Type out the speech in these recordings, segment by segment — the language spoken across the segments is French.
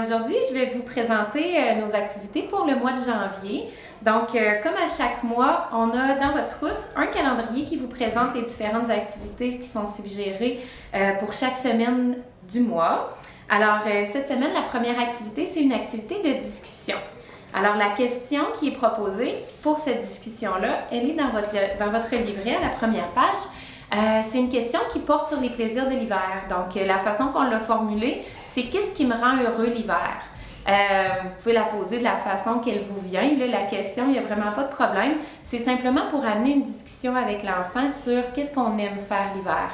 aujourd'hui, je vais vous présenter nos activités pour le mois de janvier. Donc, comme à chaque mois, on a dans votre trousse un calendrier qui vous présente les différentes activités qui sont suggérées pour chaque semaine du mois. Alors, cette semaine, la première activité, c'est une activité de discussion. Alors, la question qui est proposée pour cette discussion-là, elle est dans votre livret à la première page. C'est une question qui porte sur les plaisirs de l'hiver. Donc, la façon qu'on l'a formulée, c'est « Qu'est-ce qui me rend heureux l'hiver? » Vous pouvez la poser de la façon qu'elle vous vient. Là, la question, il n'y a vraiment pas de problème. C'est simplement pour amener une discussion avec l'enfant sur qu'est-ce qu'on aime faire l'hiver.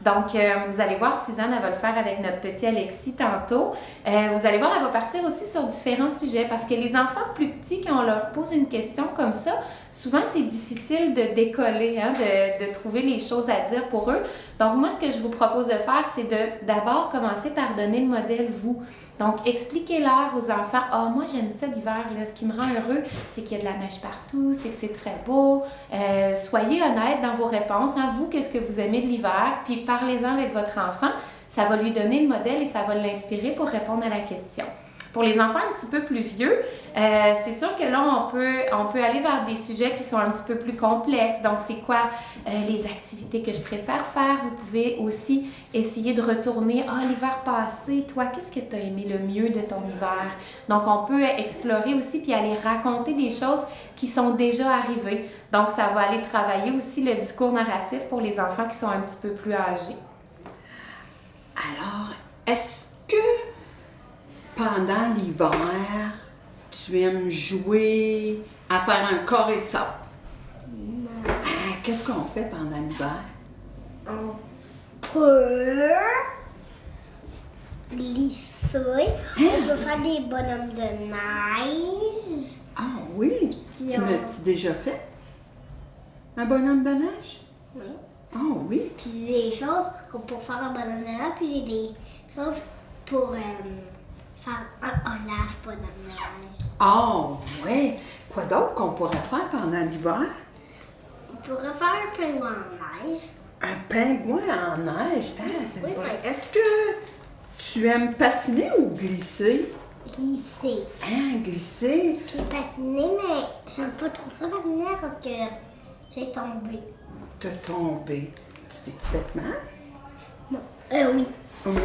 Donc, vous allez voir, Suzanne, elle va le faire avec notre petit Alexis tantôt. Vous allez voir, elle va partir aussi sur différents sujets parce que les enfants plus petits, quand on leur pose une question comme ça, souvent, c'est difficile de décoller, hein, de trouver les choses à dire pour eux. Donc, moi, ce que je vous propose de faire, c'est de d'abord commencer par donner le modèle vous. Donc, expliquez-leur aux enfants, « Ah, moi, j'aime ça l'hiver, là. Ce qui me rend heureux, c'est qu'il y a de la neige partout, c'est que c'est très beau. Soyez honnête dans vos réponses. Hein. Vous, qu'est-ce que vous aimez de l'hiver? Puis, parlez-en avec votre enfant. Ça va lui donner le modèle et ça va l'inspirer pour répondre à la question. » Pour les enfants un petit peu plus vieux, c'est sûr que là, on peut aller vers des sujets qui sont un petit peu plus complexes. Donc, c'est quoi les activités que je préfère faire? Vous pouvez aussi essayer de retourner, l'hiver passé, toi, qu'est-ce que tu as aimé le mieux de ton hiver? Donc, on peut explorer aussi puis aller raconter des choses qui sont déjà arrivées. Donc, ça va aller travailler aussi le discours narratif pour les enfants qui sont un petit peu plus âgés. Alors, est-ce que pendant l'hiver, tu aimes jouer à faire un carré de sable? Non. Qu'est-ce qu'on fait pendant l'hiver? On peut glisser. On peut faire des bonhommes de neige. Ah oui? Tu l'as-tu déjà fait? Un bonhomme de neige? Oui. Ah oui? Puis j'ai des choses pour faire un bonhomme de neige. Puis j'ai des choses pour faire un lave bonhomme de neige. Ah oui! Quoi d'autre qu'on pourrait faire pendant l'hiver? On pourrait faire un pingouin en neige. Un pingouin en neige? C'est Oui, vrai. oui. Est-ce que tu aimes patiner ou glisser? Glisser. Glisser? Puis patiner, mais j'aime pas trop ça patiner parce que j'ai tombé. T'as tombé. Tu t'es-tu fait mal? Non. Oui.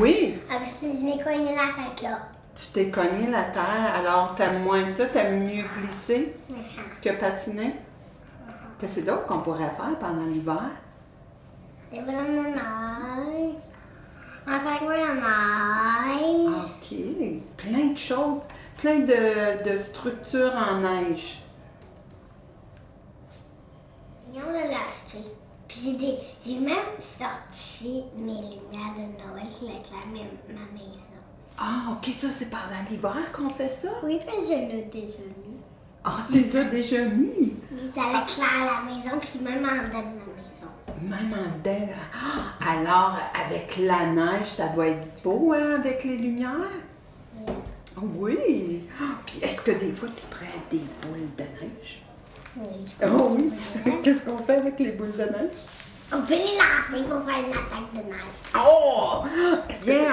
Oui. Avec ça, je m'ai cogné la tête là. Tu t'es cogné la terre, alors t'aimes moins ça, t'aimes mieux glisser que patiner? Qu'est-ce que c'est d'autre qu'on pourrait faire pendant l'hiver? Des bonhommes de neige. Un pingouin en neige. OK. Plein de choses, plein de structures en neige. Et on l'a acheté. Puis j'ai même sorti mes lumières de Noël qui éclairent ma maison. Ah, OK, ça c'est pendant l'hiver qu'on fait ça? Oui, puis je l'ai déjà mis. Ah, tu les as déjà mis? Ça éclaire la maison, puis même en dedans de ma maison. Même en dedans. Alors, avec la neige, ça doit être beau, hein, avec les lumières? Oui. Oui. Puis est-ce que des fois tu prends des boules de neige? Oui. Oh oui. Qu'est-ce qu'on fait avec les boules de neige? On peut les lancer pour faire une attaque de neige. Oh! Bien,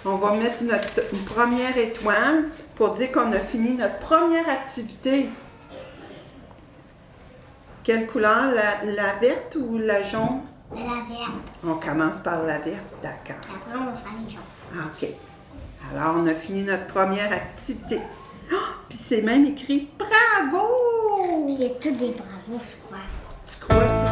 on va mettre notre première étoile pour dire qu'on a fini notre première activité. Quelle couleur? La verte ou la jaune? La verte. On commence par la verte, d'accord. Après, on va faire les jaunes. OK. Alors, on a fini notre première activité. Oh, puis c'est même écrit « Bravo! » Puis il y a tous des bravos, je crois. Tu crois que